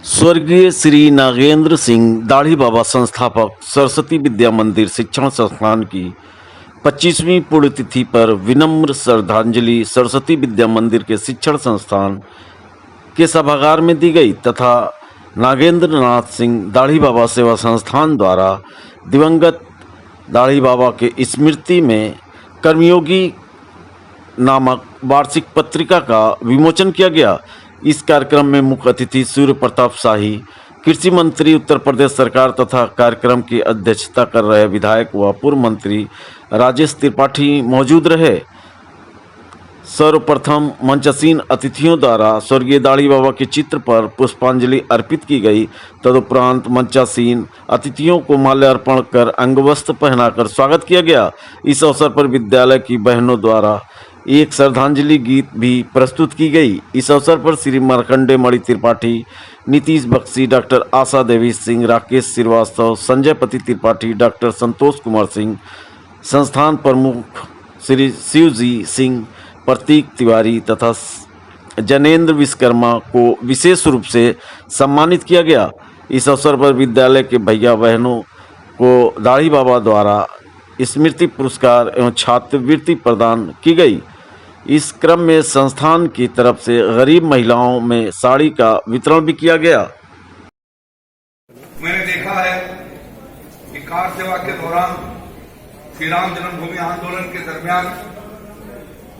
स्वर्गीय श्री नागेंद्र सिंह दाढ़ी बाबा संस्थापक सरस्वती विद्या मंदिर शिक्षण संस्थान की 25वीं पुण्यतिथि पर विनम्र श्रद्धांजलि सरस्वती विद्या मंदिर के शिक्षण संस्थान के सभागार में दी गई तथा नागेंद्र नाथ सिंह दाढ़ी बाबा सेवा संस्थान द्वारा दिवंगत दाढ़ी बाबा के स्मृति में कर्मयोगी नामक वार्षिक पत्रिका का विमोचन किया गया। इस कार्यक्रम में मुख्य अतिथि सूर्य प्रताप शाही, कृषि मंत्री उत्तर प्रदेश सरकार तथा कार्यक्रम की अध्यक्षता कर रहे विधायक व पूर्व मंत्री राजेश त्रिपाठी मौजूद रहे। सर्वप्रथम मंचासीन अतिथियों द्वारा स्वर्गीय दाढ़ी बाबा के चित्र पर पुष्पांजलि अर्पित की गई। तदुपरांत मंचासीन अतिथियों को माल्यार्पण कर अंगवस्त्र पहनाकर स्वागत किया गया। इस अवसर पर विद्यालय की बहनों द्वारा एक श्रद्धांजलि गीत भी प्रस्तुत की गई। इस अवसर पर श्री मार्कंडे मणि त्रिपाठी, नीतीश बख्शी, डॉक्टर आशा देवी सिंह, राकेश श्रीवास्तव, संजय पति त्रिपाठी, डॉक्टर संतोष कुमार सिंह, संस्थान प्रमुख श्री शिवजी सिंह, प्रतीक तिवारी तथा जनेन्द्र विश्वकर्मा को विशेष रूप से सम्मानित किया गया। इस अवसर पर विद्यालय के भैया बहनों को दाढ़ी बाबा द्वारा स्मृति पुरस्कार एवं छात्रवृत्ति प्रदान की गई। इस क्रम में संस्थान की तरफ से गरीब महिलाओं में साड़ी का वितरण भी किया गया। मैंने देखा है कि कार सेवा के दौरान श्री राम जन्मभूमि आंदोलन के दरमियान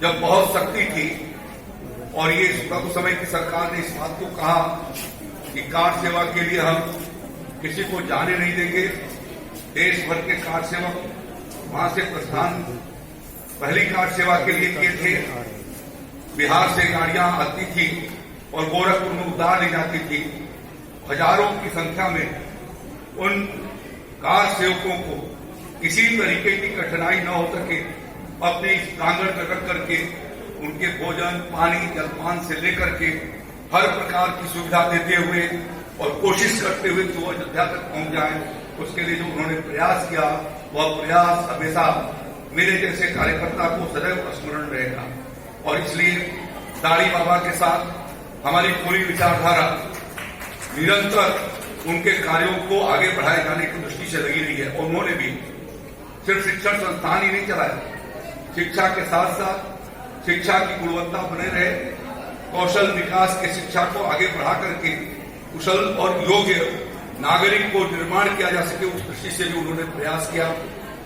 जब बहुत सख्ती थी और ये उस समय की सरकार ने इस बात को कहा कि कार सेवा के लिए हम किसी को जाने नहीं देंगे, देश भर के कार सेवक वहां से प्रस्थान पहली कार सेवा के लिए किए थे। बिहार से गाड़ियां आती थी और गोरखपुर में उतार ली जाती थी। हजारों की संख्या में उन कार सेवकों को किसी तरीके की कठिनाई न हो सके, अपने कांगड़ रगड़ करके उनके भोजन, पानी, जलपान से लेकर के हर प्रकार की सुविधा देते हुए और कोशिश करते हुए कि वो अयोध्या तक पहुंच जाए, उसके लिए जो उन्होंने प्रयास किया वह प्रयास हमेशा मेरे जैसे कार्यकर्ता को सदैव स्मरण रहेगा। और इसलिए दाढ़ी बाबा के साथ हमारी पूरी विचारधारा निरंतर उनके कार्यों को आगे बढ़ाए जाने की दृष्टि से लगी रही है। और उन्होंने भी सिर्फ शिक्षण संस्थान ही नहीं चलाए, शिक्षा के साथ साथ शिक्षा की गुणवत्ता बने रहे, कौशल विकास के शिक्षा को आगे बढ़ा करके कुशल और योग्य नागरिक को निर्माण किया जा सके, उस दृष्टि से भी उन्होंने प्रयास किया।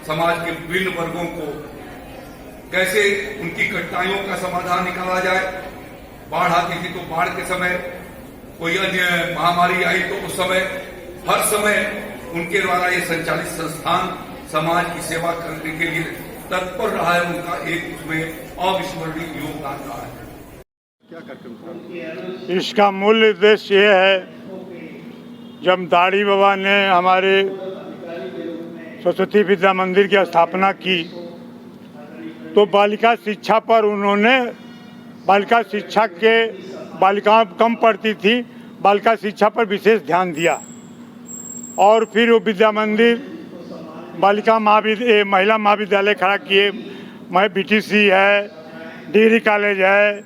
समाज के विभिन्न वर्गों को कैसे उनकी कठिनाइयों का समाधान निकाला जाए। बाढ़ आती थी तो बाढ़ के समय, कोई अन्य महामारी आई तो उस समय, हर समय उनके द्वारा ये संचालित संस्थान समाज की सेवा करने के लिए तत्पर रहा है। उनका एक उसमें अविस्मरणीय योगदान रहा है। क्या कार्यक्रम? इसका मूल उद्देश्य यह है, जब दाढ़ी बाबा ने हमारे सरस्वती विद्या मंदिर की स्थापना की तो बालिका शिक्षा पर उन्होंने, बालिका शिक्षा के बालिकाएं कम पढ़ती थी, बालिका शिक्षा पर विशेष ध्यान दिया। और फिर वो विद्या मंदिर बालिका महिला महाविद्यालय खड़ा किए। BTC है, डिग्री कॉलेज है,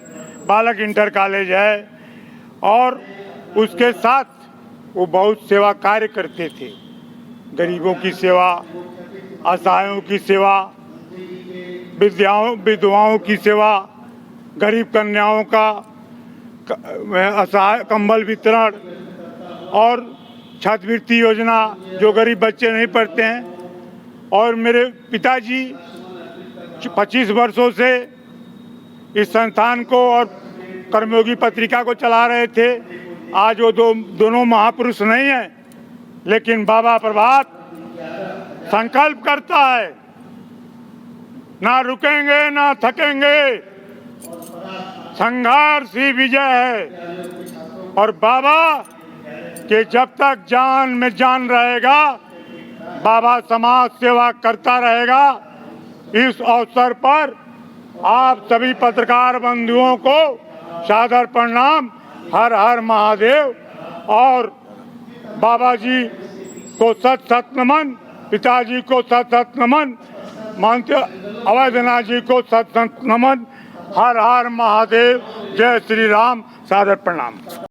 बालक इंटर कॉलेज है। और उसके साथ वो बहुत सेवा कार्य करते थे, गरीबों की सेवा, असहायों की सेवा, विधवाओं की सेवा, गरीब कन्याओं का असहाय कंबल वितरण और छात्रवृत्ति योजना जो गरीब बच्चे नहीं पढ़ते हैं। और मेरे पिताजी 25 वर्षों से इस संस्थान को और कर्मयोगी पत्रिका को चला रहे थे। आज वो दोनों महापुरुष नहीं हैं, लेकिन बाबा प्रभात संकल्प करता है, ना रुकेंगे ना थकेंगे, संघर्ष ही विजय है। और बाबा के जब तक जान में जान रहेगा, बाबा समाज सेवा करता रहेगा। इस अवसर पर आप सभी पत्रकार बंधुओं को सादर प्रणाम, हर हर महादेव। और बाबा जी को सत सत नमन, पिताजी को सत सत नमन, महंत अवैधनाथ जी को सत सत नमन। हर हर महादेव, जय श्री राम, सादर प्रणाम।